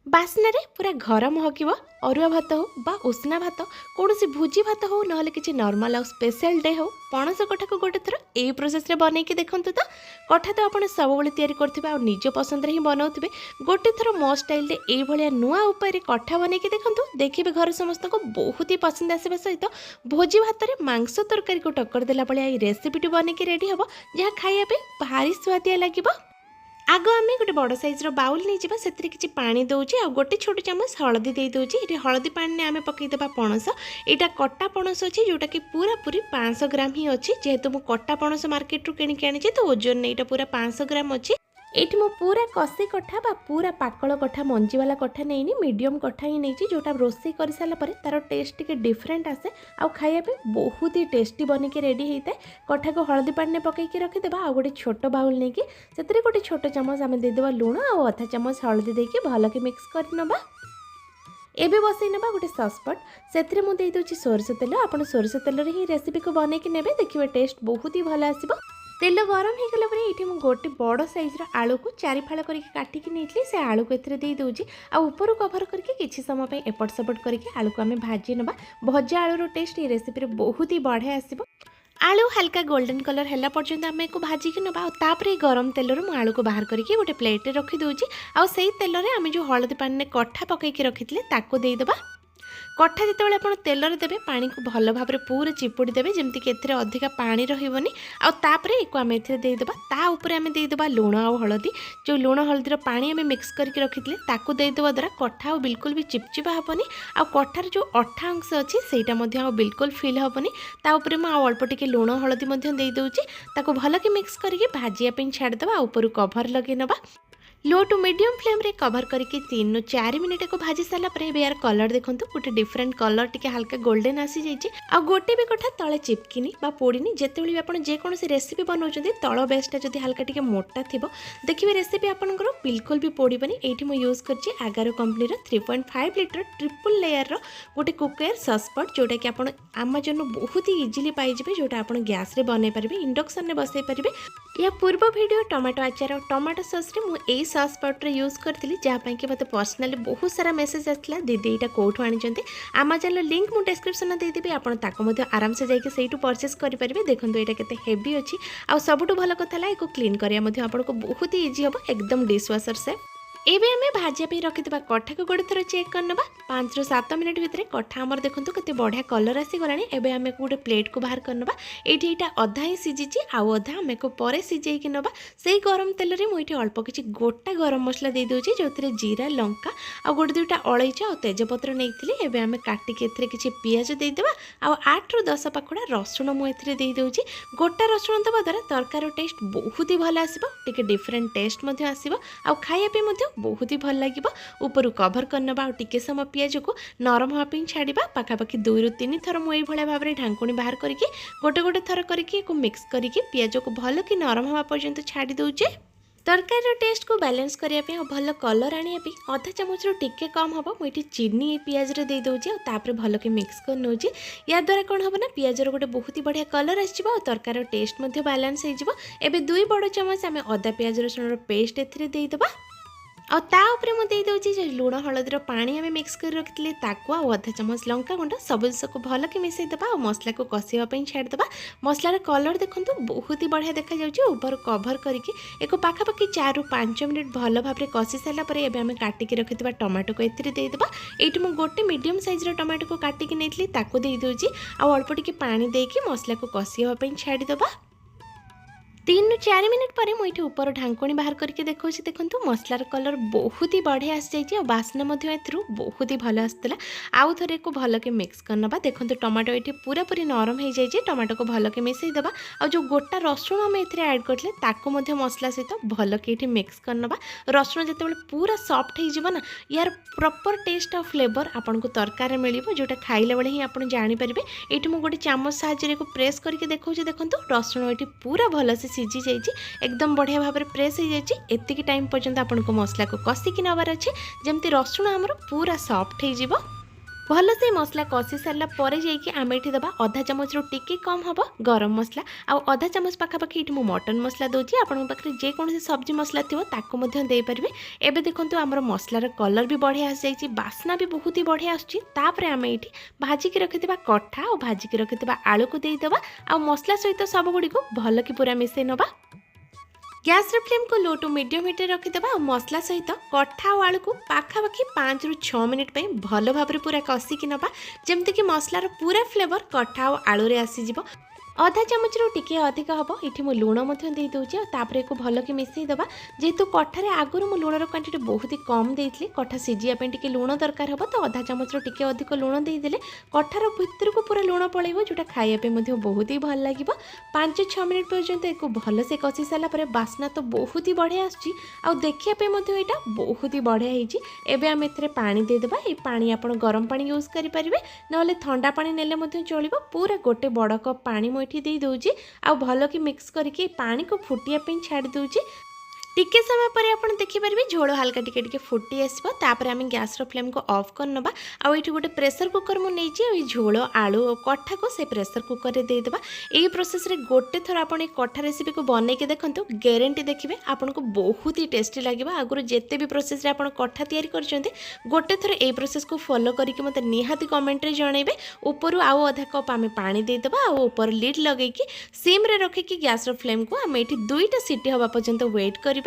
बास्नारे पूरा घर महक अरुआ भात हो बा उष्णा भात कौन भोजी भात हो ना कि नॉर्मल आ स्पेशल डे हो पणस कठा को गोटे थर यही प्रोसेस रे बनईकी देखु तो कठा तो आप सब या निज पसंद ही बनाऊे गोटे थर मो स्टाइल ये नुआ उपाय कठा बनईकी देखु देखिए घर समस्त को बहुत ही पसंद आसवा सहित भोजी भात में मांस तरकारी को टक्कर देला भाई रेसिपी बनईकी रेडी हम जहाँ खाइबा भारी स्वादिया लगे। आग आम गोटे बड़ सैज्र बाउल नहीं जावा से किसी पानी दौचे आ गोटे छोट चामच हलदी दे दूचे ये हलदी पानी आम पकईदेवा पणस यहाँ कटा पणस अच्छी जोटा कि पूरा पूरी 500 ग्राम ही अच्छी जेहेतु मुझे कटा पणस मार्केट रू किणिक आनी तो ओजन नहीं पूरा 500 ग्राम अच्छी ये मु पूरा कषि कठा बा पूरा पाकल कठा मंजी वाला कठा नहीं मीडियम कठा ही नहीं जोटा रोषे कर सारापर तार टेस्ट टिके डिफरेंट आसे आ खाइबा बहुत ही टेस्टी बनिक रेडी होता है। कठा को हलदी पानी पकईकी रखिदेवा आ गोटे छोट बाउल नहीं कि से गोटे छोट चामच आम देदेवा लुण आ अधा चामच हलदी देके भल कि मिक्स करनबा। एबे बसई नबा गोटे ससपट से मुझे देदे सोरष तेल आप सोरष तेल ही रेसिपी को बनईकी नेबे देखिए टेस्ट बहुत ही भल आसो। तेल गरम हो गला ये गोटे बड़ सैज्र आलू को 4 फाड़ करके काटिकी नहीं से आलू को एथरे दे दूची आ ऊपर कभर करके किसी समय एपट सेपट करके आलू को आम भाजी नबा। भजा आलूर टेस्ट ये रेसिपी बहुत ही बढ़िया आसो। आलू हल्का गोल्डन कलर है पर्यंत आम को भाजिकी नबा तापर गरम तेल मु आलू को बाहर करके गोटे प्लेट रखी दूची आ तेल आम जो हलदी पानी कठा पकईकी रखी ताको देदेबा। कठा जिते आप तेल देवे पानी को भल भाव पूरा चिपुड़ी देवे जमती कि अधिका पानी रही आउे एक आम देदेबा ताऊपर आम देदेबा लुण आ हलदी जो लुण हलदीर पानी आम मिक्स करके रखी ताकू देदेबा द्वारा कठा बिल्कुल भी चिपचिपा हेनी आ कठार जो अठा अंश अच्छी से बिल्कुल फिल हेनी ताऊपर मुझे अल्प टिके लुण हलदी दे दूची भल कि मिक्स करके भाजिया छाड़देवा ऊपर कभर लगे नबा। लो टू मीडियम फ्लेम रे कभर करके 3 ରୁ 4 मिनिट को भाजी सारा यार कलर देखो गोटे डिफरेंट कलर टिके हल्का गोल्डन आसी जाइए आ गोटे भी कठा तले चिपकिनी बा पोड़ीनी जिते आप जेकोसी रेसिपी बनाऊँ तल बेसटा जब हल्का टिके मोटा थी देखिए रेसिपी आपंकर बिल्कुल भी पोड़बनी ये मुझे यूज कर आगार कंपनी 3.5 लिटर ट्रिपल लेयर गोटे कुकवेयर ससपट जोटा कि आप आमाजन बहुत ही इजिली पाइबे जोटा आप गैस रे बनई पारे इंडक्शन में बसई पारे। या पूर्व वीडियो टमाटो आचार और टमाटो सॉस रे मुझे सॉस पाउडर यूज करी जहाँ कि मतलब पर्सनाली बहुत सारा मेसेज आसला दीदी यहाँ कौटू आनी आमाजन लिंक मुझे डिस्क्रिप्शन देदेवी आपको आराम से जाकि से परचेस करेंगे। देखो यहाँ के हेवी अच्छी आ सबुठ भल कथा क्लीन करा आपको बहुत ही इजी हम एकदम डिश वाशर से। एबे आम भाजिया रखिदा कठा को गोटे थर चेक करनबा 5 ରୁ 7 मिनिट भितर कठा आमर देखो केते बढ़िया कलर आसीगलानी। एबे आम गोटे प्लेट को बाहर करनबा ये अधा ही सीझी आउ अधा आम को परे सीझेकी नबा से गरम तेल रे मुझे अल्प किसी गोटा गरम मसला दे दूची जो जीरा लंका आ गोटे 2टा अलैच और तेजपत्र नहीं एबे आम काटिक किसी पियाज देदेबा आ 8 ରୁ 10 पाखुड़ा रसुण मुझे दे दूची गोटा रसुण दबा द्वारा तरकार टेस्ट बहुत ही भल आसो टिके डिफरेंट टेस्ट आसो आ खाइबा बहुत ही भल लगे। ऊपर कभर करनबा और टिके समय पियाज को नरम हाँपी छाड़ा पाखापाखि 2 ରୁ 3 थर मुझे भाई भाव में ढांकुणी बाहर करके गोटे गोटे थर करके मिक्स करके पियाज को भल कि नरम हवा पर्यंत छाड़ी दौचे। तरकारी टेस्ट को बैलेंस करने और भल कलर आने अधा चामच टिके कम हम मुझे चीनी पियाज रे दे दूचे और भल के मिक्स कर नौचे या द्वारा कौन हम ना पियाजर गोटे बहुत ही बढ़िया कलर आसो तरकारी टेस्ट बैलेंस हो। 2 बड़ चामच आम अदा पियाज रसुण पेस्ट एदेबा और ताऊपर मुझे जो लुण हलदीर पानी आम मिक्स कर रखी ताकू आधा चामच लंका गुंड सब जिस को भल कि मिसईदेवा और मसला को कषापी छाड़देवा। मसलार कलर देखो बहुत ही बढ़िया देखा जाऊँगी ऊपर कभर करके एक पाखापाखि 4 ରୁ 5 मिनिट भल भाव में कषि सारापर एवं काटिक रखिदा टमाटो को एदेबा। ये मुझे गोटे मीडियम साइज्र टमाटो को काटिक नहीं ताको दे दूची आ अल्प टिके पानी देकी मसला को कषापी छाड़देवा। 3 ରୁ 4 मिनिट पर मुझे ऊपर ढांकुणी बाहर करके देखो देखो मसलार कलर बहुत ही बढ़िया आसी जाइए और बास्ना बहुत ही भल आसाला। आउ थे को भल के मिक्स करनबा। देखो टमाटो ये पूरा पूरी नरम हो जाइए टमाटो को भल के मिसईदेवा और जो गोटा रसुण आम एड करते मसला सहित भल के मिक्स करनबा। रसुण जो पूरा सॉफ्ट हो यार प्रॉपर टेस्ट और फ्लेवर आपन को तरकारी मिल जोटा खाइले बेले ही आप जानीपारे। ये मुझे गोटे चामच साहाय्य को प्रेस करके देखो देखो रसुण ये पूरा भल से सीझी जाइए एकदम बढ़िया भाव में प्रेस हो जाइए। एतिकी टाइम पर्यंत आपको मसला को कषिकी नबार अच्छे जमती रसुण आमर पूरा सॉफ्ट हो। भल से मसला कषि सारा पर आम ये दबा अधा चामच रू टिके कम हम गरम मसला आउ अधा चामच पाखापाखि ये मटन मसला दूसरी आपन पाखे जेकोसी सब्जी मसला थी ताकूदे पारे। एवं देखो आमर मसलार कलर भी बढ़िया आसी बास्ना भी बहुत ही बढ़िया आसपर आम ये भाजिकी रखिथा कठा और भाजिकी रखिथा आलू को देदेबा आ मसला सहित सब गुड़ी भल कि पूरा मिसई नवा। गैस फ्लेम को लो टू मीडियम हीट रखिदेबा और मसला सहित कठा और आलू को पाखापाखि 5 ରୁ 6 मिनिट भल भाव पूरा कषिकी नवा जमती कि मसलार पूरा फ्लेवर कठा और आलू रे आसीजिवो। अधा चामच रू टिके अधिक हम ये मुझे लुण दे दूसरी एक भल कि मिसई दबा जेहेतु कठार आगुरी मु लुणर क्वांटिटी बहुत ही कम देती कठा सीझापी टी लुण दरकार हम तो अधा चामच रू टिके अधिक लुण देदेले कठार भितर को पूरा लुण पड़ेगा जोटा खायापी बहुत ही भल लगे। 5-6 मिनिट पर्यंत एक भल से कषि सारापर बास्ना तो बहुत ही बढ़िया आखापी यहाँ बहुत ही बढ़िया होती। आम ए पानी देदेबा ये पानी आप गरम पानी यूज करेंगे ना ठंडा पानी नेले चलो पूरा गोटे बड़ कप पानी दे दूची आ भल कि मिक्स करके पानी को फुटिया छाड़ दूची। टिके समय पर आप देखिपारे झोल हल्का टिके फुटी आसपर आम गैस फ्लेम को ऑफ कर नबा। ये गोटे प्रेसर कुकर मुझे झोल आलू और कठा को से प्रेसर कुकर रे देदेबा। यही प्रोसेस रे गोटे थर आप कठा रेसिपी को बनई के देखो ग्यारंटी देखिए आपको बहुत ही टेस्टी लगे। आगुरी जिते भी प्रोसेस रे आप कठा तैयारी करछन्ते गोटे थर ये प्रोसेस को फॉलो करके मत निहाती कमेंट रे जनइबे। ऊपर आउ अधा कप आम पानी देदेबा और ऊपर लिड लगे सिम रे रखिकी गैस फ्लेम को आम ये 2टा सीटी हवा पर्यंत वेट कर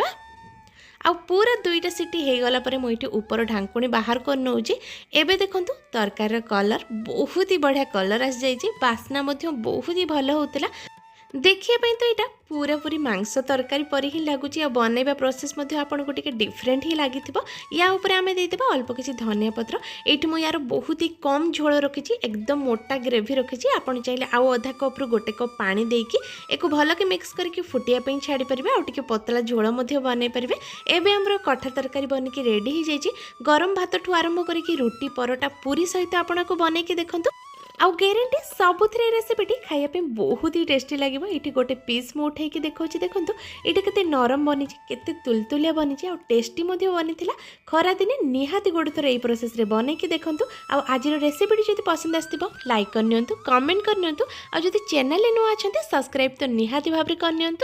आ पूरा 2टा सीटी हो गला पर मुझे ऊपर ढांकुणी बाहर कर नौची। एबे देखंतु तरकार कलर बहुत ही बढ़िया कलर आसी जाइए बास्ना बहुत ही भल होता देखिए तो यहाँ पूरा पूरी मांस तरकारी पर ही लगुच बनइबा प्रोसेस आपको टी डिफरेंट ही लगी या ऊपर आम देदेबा अल्प किसी धनिया पत्र। ये मुझे यार बहुत ही कम झोल रखी एकदम मोटा ग्रेवी रखी आपड़ चाहिए आउ अधा कप रू गोटे कप पानी देकी एक भल कि मिक्स करके फुटिया छाड़ी पारे आउ टे पतला झोल बनई पारे। एवं आमर कठा तरकारी बनिकी रेडी हो जाइए गरम भात ठू आरंभ करके रुटी परोटा पूरी सहित आपको बनईकी देखंतु आउ ग्यारंटी सबुथिरे रेसिपीटी खाइबा बहुत ही टेस्टी लगे। ये गोटे पीस मु उठे देखा देखो ये केते नरम बनी केते तुलतुलिया बनी आ टेस्टी बनी खरा दिने निहाती गोटे थर यही प्रोसेस रे बनईकी देखो। आज रेसिपीटी जब पसंद आसो लाइक करनी कमेंट करनी आ चैनल नुआ अच्छा सब्सक्राइब तो निहाती भाव में करनी।